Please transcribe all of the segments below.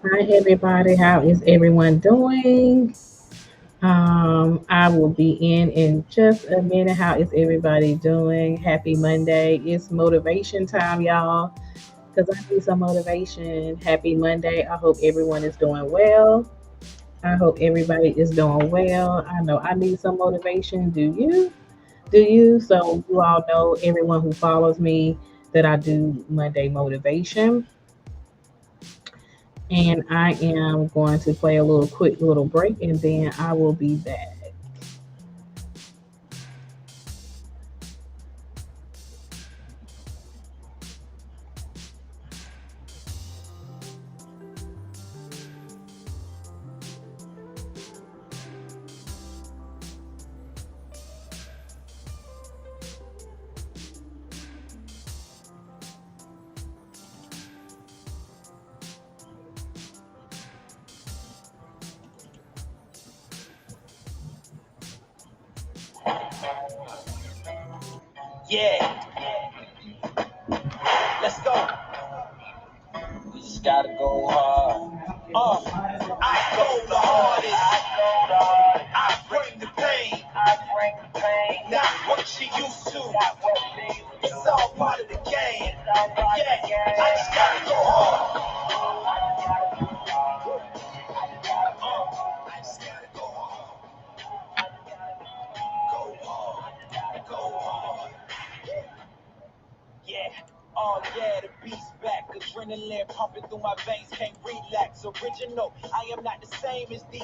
Hi, everybody. How is everyone doing? I will be in just a minute. How is everybody doing? Happy Monday. It's motivation time, y'all, because I need some motivation. Happy Monday. I hope everyone is doing well. I hope everybody is doing well. I know I need some motivation. Do you? Do you? So, you all know, everyone who follows me, that I do Monday motivation. And I am going to play a little quick little break and then I will be back. Yeah, let's go. We just gotta go hard. I go the hardest. I bring the pain. Not what she used to. It's all part of the game. Yeah, I just gotta go hard. I just gotta go hard. Go hard. Go hard. Yeah. Oh yeah, the beast back. Adrenaline pumping through my veins. Can't relax. Original. I am not the same as these.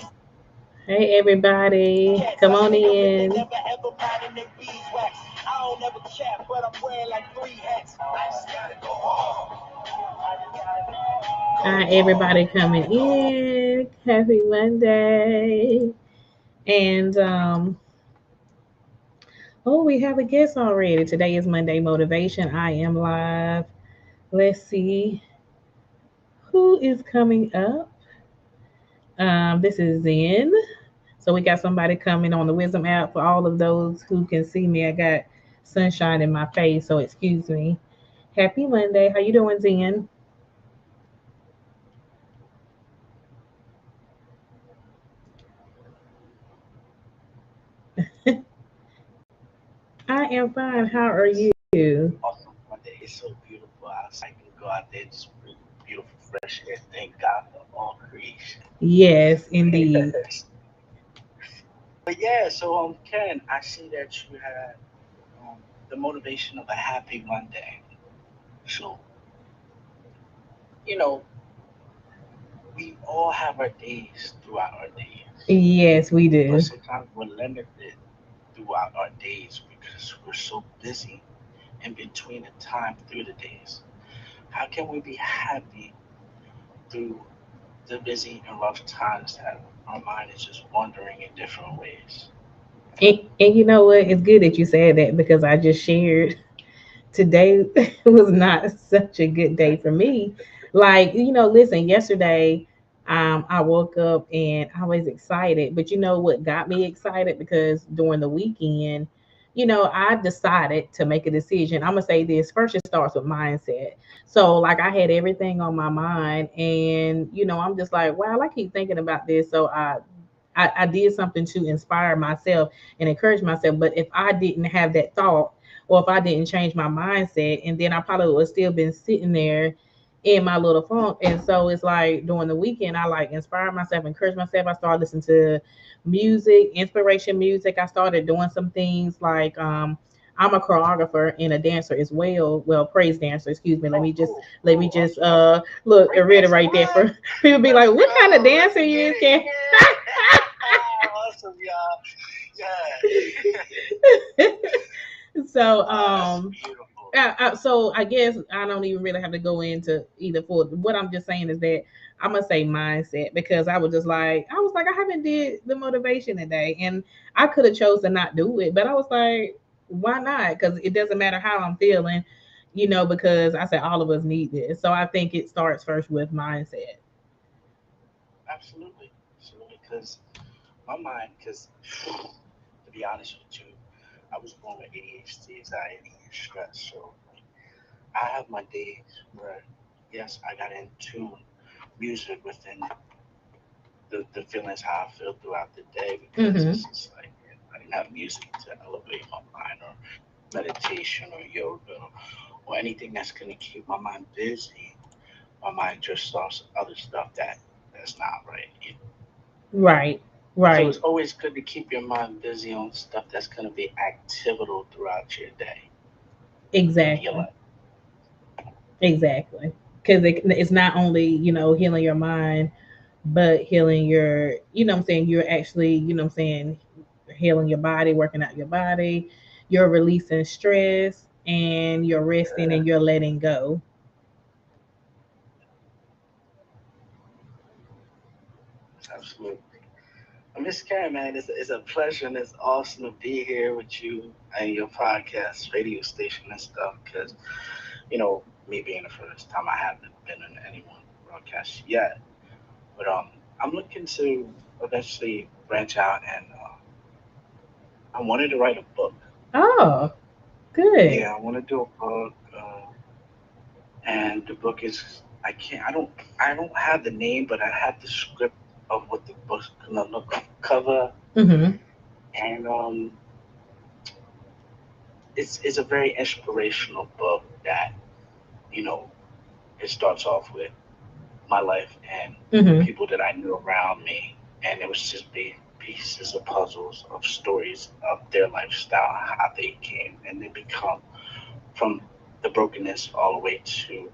Hey, everybody, Cats, come I on sling them and they in. never ever mind in their beeswax. I don't ever cap, but I'm wearing like three hats. I just gotta go hard. Hi, Go everybody, hard. coming Go hard. in. Happy Monday. And, oh, we have a guest already. Today is Monday Motivation. I am live. Let's see who is coming up. This is Zen. So we got somebody coming on the Wisdom app. For all of those who can see me, I got sunshine in my face, so excuse me. Happy Monday. How you doing, Zen? I am fine. How are you? Awesome Monday. It's so beautiful outside. I can go out there, just breathe beautiful fresh air. Thank God for all creation. Yes, indeed. But yeah, so Ken, I see that you had the motivation of a happy Monday. So you know, we all have our days throughout our days, Yes, we but do. sometimes we're limited throughout our days because we're so busy in between the time through the days. How can we be happy through the busy and rough times that our mind is just wandering in different ways? And you know what? It's good that you said that because I just shared today was not such a good day for me. Like, listen, yesterday, I woke up and I was excited. But you know what got me excited? Because during the weekend, I decided to make a decision. I'm gonna say this first, it starts with mindset. So like I had everything on my mind, and I'm just like, wow, I keep thinking about this. So I did something to inspire myself and encourage myself. But if I didn't have that thought, or if I didn't change my mindset, and then I probably would have still been sitting there in my little funk. And so it's like during the weekend, I like inspire myself, encourage myself. I started listening to music, inspiration music. I started doing some things like I'm a choreographer and a dancer as well. Well, praise dancer, excuse me. Let Oh, me just cool, let me cool, just awesome, awesome. look Break read it dance, right there what? for people be Let's like, what kind of go. Let's dancer get you is, it. can Yeah. Awesome, y'all. Yeah. so Wow, that's beautiful. so I guess I don't even really have to go into either for what I'm just saying is that I'm gonna say mindset because I was like I haven't did the motivation today and I could have chose to not do it, but I was like, why not? Because it doesn't matter how I'm feeling, because I said all of us need this. So I think it starts first with mindset. Absolutely. Absolutely. Because my mind, because to be honest with you, I was born with ADHD, anxiety, and stress. So like, I have my days where, yes, I got in tune music within the feelings how I feel throughout the day because Mm-hmm. it's just like I didn't have music to elevate my mind or meditation or yoga or anything that's gonna keep my mind busy. My mind just starts other stuff that's not right. Right. So it's Right. always good to keep your mind busy on stuff that's gonna be activital throughout your day and your Exactly. life. Exactly. Because it's not only, healing your mind, but healing your, what I'm saying, you're actually, what I'm saying, healing your body, working out your body, you're releasing stress, and you're resting Yeah, and you're letting go. absolutely. Miss Karen, man, it's a pleasure and it's awesome to be here with you and your podcast, radio station, and stuff. Because me being the first time, I haven't been in any one broadcast yet, but I'm looking to eventually branch out, and I wanted to write a book. Oh, good. Yeah, I want to do a book, and the book is I don't have the name, but I have the script of what the book's gonna look like, cover, Mm-hmm. and it's a very inspirational book that you know it starts off with my life and the Mm-hmm. people that I knew around me, and it was just big pieces of puzzles of stories of their lifestyle, how they came and they become from the brokenness all the way to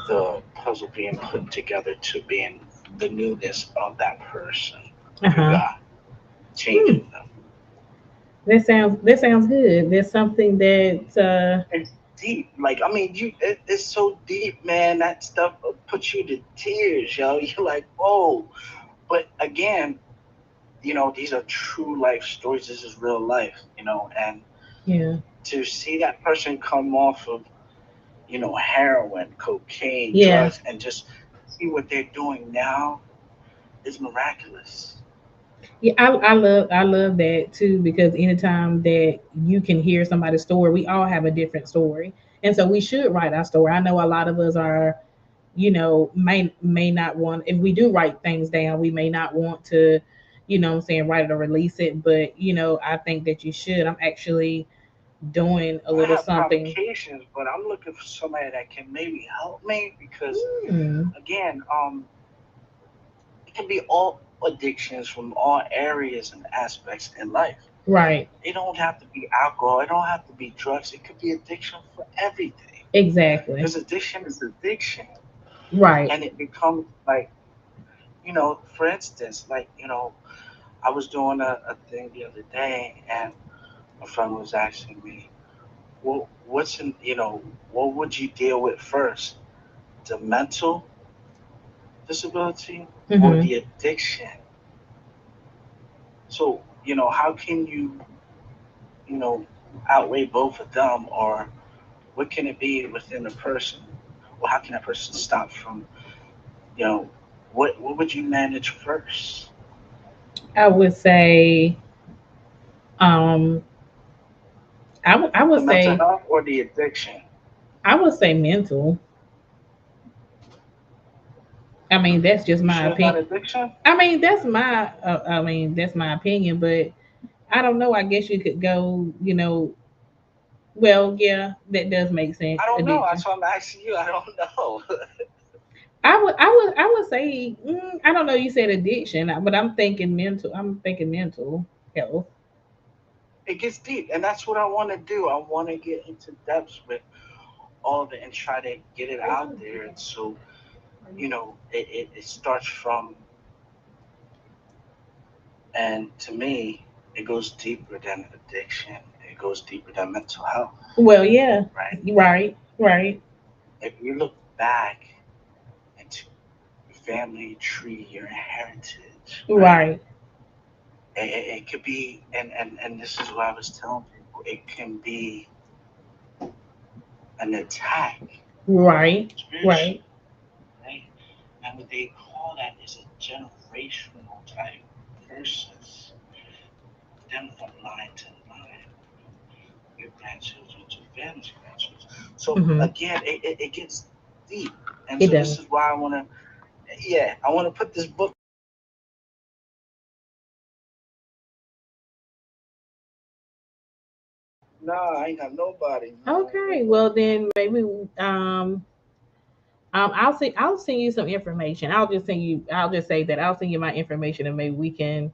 the puzzle being put together to being the newness of that person through Uh-huh. God, Hmm. changing them. That sounds good. There's something that It's deep. Like, I mean, it's so deep, man. That stuff puts you to tears, yo. You're like, oh. But again, these are true life stories. This is real life, and yeah. to see that person come off of, heroin, cocaine, Yeah. drugs, and just see what they're doing now is miraculous. Yeah, I love that too, because anytime that you can hear somebody's story, we all have a different story. And so we should write our story. I know a lot of us are, may not want, if we do write things down, we may not want to, what I'm saying, write it or release it, but I think that you should. I'm actually doing a I little have something. provocations, but I'm looking for somebody that can maybe help me because, Hmm. again, it can be all addictions from all areas and aspects in life. Right. It don't have to be alcohol. It don't have to be drugs. It could be addiction for everything. Exactly. Because addiction is addiction, Right. and it becomes like, for instance, like, I was doing a thing the other day, and a friend was asking me, well, what would you deal with first, the mental disability or Hmm. the addiction? So, how can you know, outweigh both of them, or what can it be within a person? Or how can a person stop from, you know, what would you manage first? I would say, um, I The would mental say, health or the addiction? mental. I mean, that's just You my sure it's not opinion. addiction? I mean, that's my opinion, but I don't know. I guess you could go, well, yeah, that does make sense. I don't know. Addiction. That's why I'm asking you. I don't know. I would say, I don't know. You said addiction, but I'm thinking mental. I'm thinking mental health. It gets deep, and that's what I want to do. I want to get into depths with all of it and try to get it out there. And so, it starts from, and to me, it goes deeper than addiction. It goes deeper than mental health, Well, yeah, right? right, right, If you look back into your family tree, your heritage, right? right, It could be, and this is what I was telling people, it can be an attack right, right. spiritually, right? And what they call that is a generational type curses, them from line to line, your grandchildren to grandchildren. So Hmm. again, it gets deep, and It so this does. is why I want to Yeah, I want to put this book. Nah, I ain't got nobody. Okay, well then maybe I'll send you some information. I'll just say that I'll send you my information and maybe we can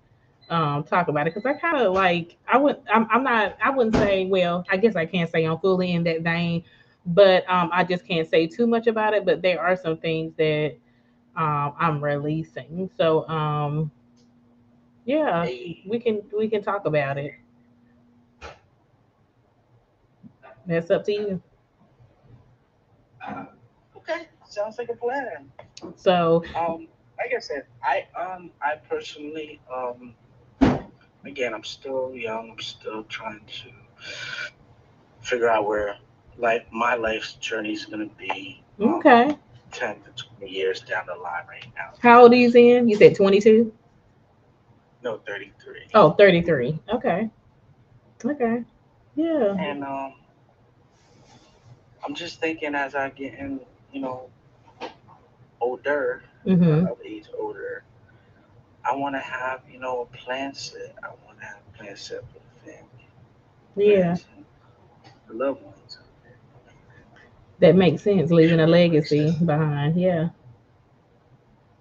talk about it because I kind of like I'm not I wouldn't say, well, I guess I can't say I'm fully in that vein, but I just can't say too much about it, but there are some things that I'm releasing. So yeah, Hey, we can talk about it. That's up to you. okay, sounds like a plan. So Like I said, I personally, again, I'm still young. I'm still trying to figure out where my life's journey is gonna be. okay. 10 to 20 years down the line right now. How old are you in? You said 22? No, 33. Oh, 33. Okay. Okay. Yeah. And I'm just thinking as I get in, you know, older, Mhm. of age older, I want to have, a plan set. I want to have a plan set for the family, Yeah. friends, and the loved ones. That makes sense. Make Leaving sure a everybody says, legacy behind. Yeah.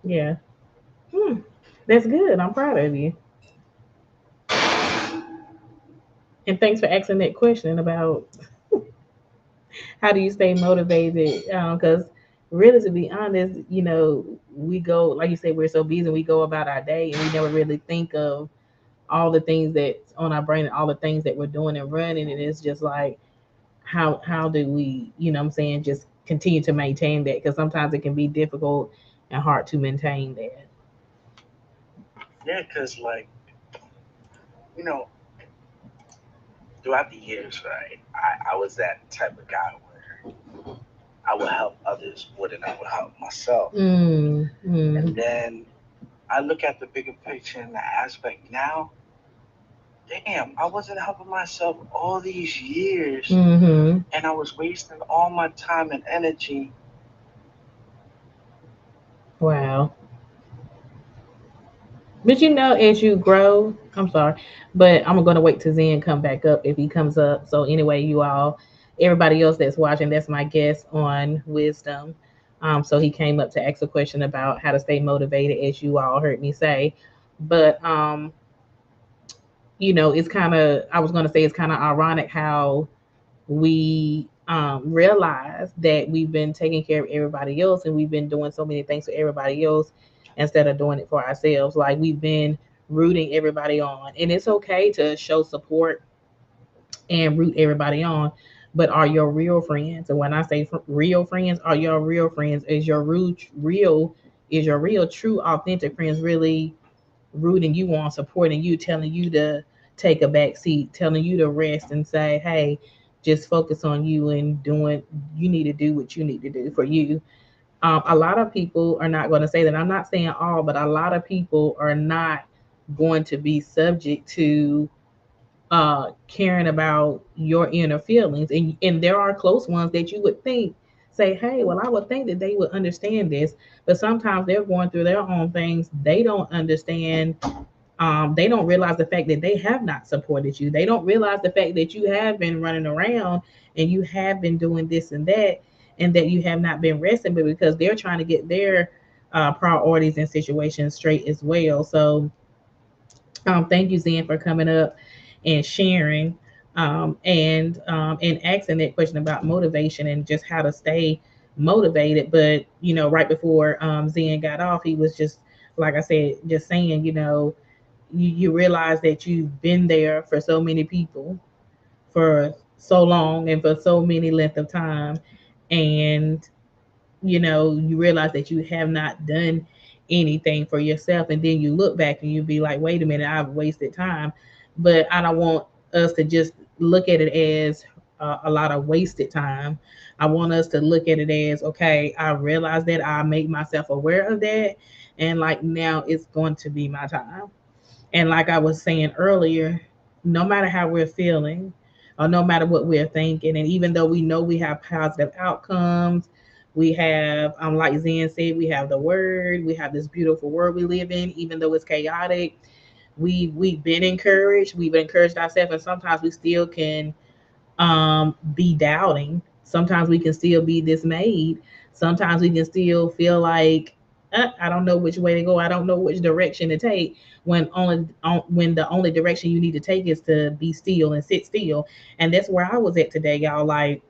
Yeah. Hmm. That's good. I'm proud of you. And thanks for asking that question about how do you stay motivated? Because really, to be honest, we go, like you said, we're so busy and we go about our day and we never really think of all the things that's on our brain and all the things that we're doing and running. And it's just like, how do we, what I'm saying, just continue to maintain that? Because sometimes it can be difficult and hard to maintain that. yeah, because, you know, throughout the years, right, I was that type of guy where I would help others more than I would help myself. Mm, And mm, then I look at the bigger picture and the aspect now. Damn, I wasn't helping myself all these years, mm-hmm. and I was wasting all my time and energy. Wow. But as you grow, I'm sorry, but I'm gonna wait till Zen come back up if he comes up. So anyway, you all, everybody else that's watching, that's my guest on Wisdom. So he came up to ask a question about how to stay motivated, as you all heard me say. But it's kind of, I was gonna say it's kind of ironic how we realize that we've been taking care of everybody else and we've been doing so many things for everybody else instead of doing it for ourselves. Like we've been rooting everybody on, and it's okay to show support and root everybody on. But are your real friends? And when I say real friends, are your real friends? Is your real, true, authentic friends really rooting you on, supporting you, telling you to take a back seat, telling you to rest and say, hey, just focus on you and doing, you need to do what you need to do for you. A lot of people are not going to say that. I'm not saying all, but a lot of people are not going to be subject to caring about your inner feelings. And there are close ones that you would think say, hey, well, I would think that they would understand this. But sometimes they're going through their own things. They don't understand. They don't realize the fact that they have not supported you. They don't realize the fact that you have been running around and you have been doing this and that you have not been resting, but because they're trying to get their priorities and situations straight as well. So thank you, Zen, for coming up and sharing and asking that question about motivation and just how to stay motivated. But right before Zen got off, he was just, like I said, just saying, you realize that you've been there for so many people for so long and for so many length of time, and you realize that you have not done anything for yourself, and then you look back and you be like, wait a minute, I've wasted time. But I don't want us to just look at it as a lot of wasted time. I want us to look at it as, okay, I realize that, I make myself aware of that, and like now it's going to be my time. And like I was saying earlier, no matter how we're feeling or no matter what we're thinking, and even though we know we have positive outcomes, We have, like Zen said, we have the word. We have this beautiful world we live in, even though it's chaotic. We've been encouraged. We've encouraged ourselves, and sometimes we still can be doubting. Sometimes we can still be dismayed. Sometimes we can still feel like I don't know which way to go. I don't know which direction to take. When the only direction you need to take is to be still and sit still. And that's where I was at today, y'all. Like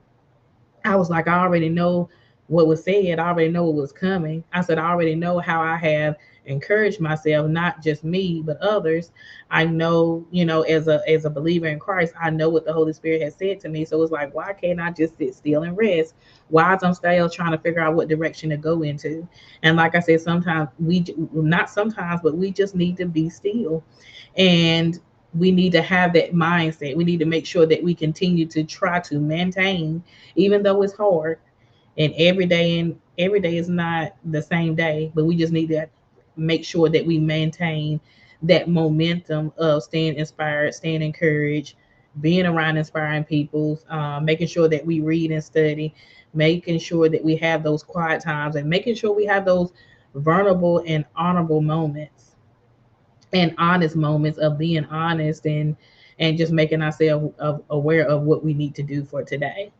I was like, I already know what was said. I already know what was coming. I said, I already know how I have encouraged myself, not just me, but others. I know, as a believer in Christ, I know what the Holy Spirit has said to me. So it's like, why can't I just sit still and rest? Why is I'm still trying to figure out what direction to go into? And like I said, sometimes not sometimes, but we just need to be still. And we need to have that mindset. We need to make sure that we continue to try to maintain, even though it's hard. And every day is not the same day, but we just need to make sure that we maintain that momentum of staying inspired, staying encouraged, being around inspiring people, making sure that we read and study, making sure that we have those quiet times, and making sure we have those vulnerable and honorable moments and honest moments of being honest and just making ourselves aware of what we need to do for today.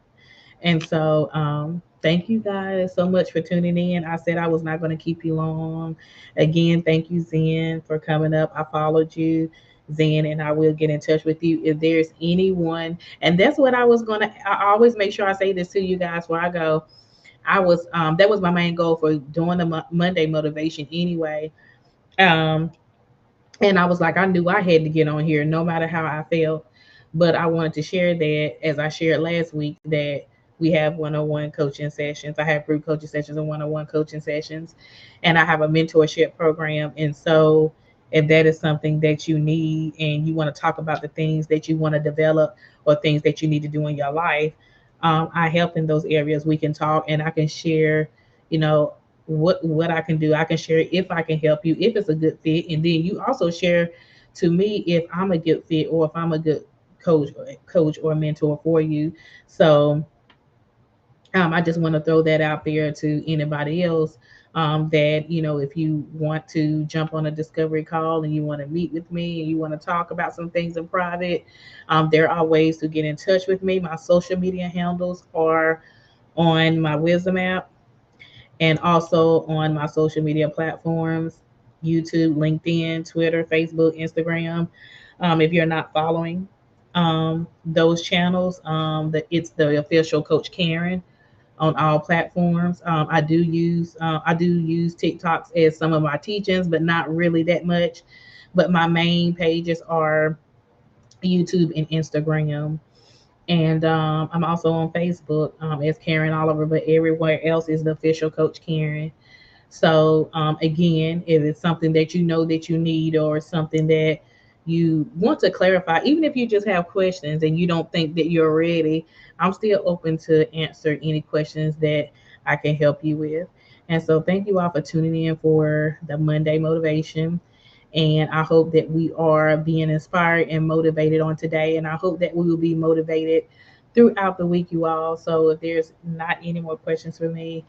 And so, thank you guys so much for tuning in. I said I was not going to keep you long. Again, thank you, Zen, for coming up. I followed you, Zen, and I will get in touch with you if there's anyone. And that's what I was going to, I always make sure I say this to you guys where I go. That was my main goal for doing the Monday motivation anyway. Um, and I was like, I knew I had to get on here no matter how I felt. But I wanted to share that, as I shared last week, that we have one-on-one coaching sessions. I have group coaching sessions and one-on-one coaching sessions, and I have a mentorship program. And so, if that is something that you need and you want to talk about the things that you want to develop or things that you need to do in your life, I help in those areas. We can talk, and I can share, you know, what I can do. I can share if I can help you, if it's a good fit, and then you also share to me if I'm a good fit or if I'm a good coach or mentor for you. So I just want to throw that out there to anybody else, that, if you want to jump on a discovery call and you want to meet with me and you want to talk about some things in private, there are ways to get in touch with me. My social media handles are on my Wisdom app and also on my social media platforms: YouTube, LinkedIn, Twitter, Facebook, Instagram. If you're not following those channels, it's the official Coach Karen on all platforms. I do use TikToks as some of my teachings, but not really that much. But my main pages are YouTube and Instagram. And I'm also on Facebook as Karen Oliver, but everywhere else is the official Coach Karen. So again, if it's something that you know that you need or something that you want to clarify, even if you just have questions and you don't think that you're ready, I'm still open to answer any questions that I can help you with. And so thank you all for tuning in for the Monday motivation. And I hope that we are being inspired and motivated on today. And I hope that we will be motivated throughout the week, you all. So if there's not any more questions for me,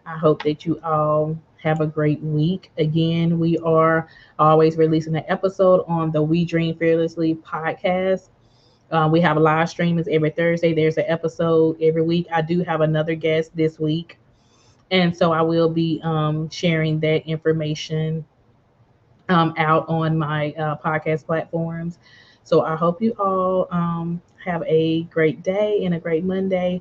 I hope that you all have a great week. Again, we are always releasing an episode on the We Dream Fearlessly podcast. We have live streamings every Thursday. There's an episode every week. I do have another guest this week. And so I will be sharing that information out on my podcast platforms. So I hope you all have a great day and a great Monday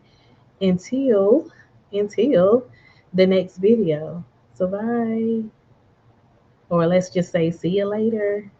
until the next video. So bye. Or let's just say see you later.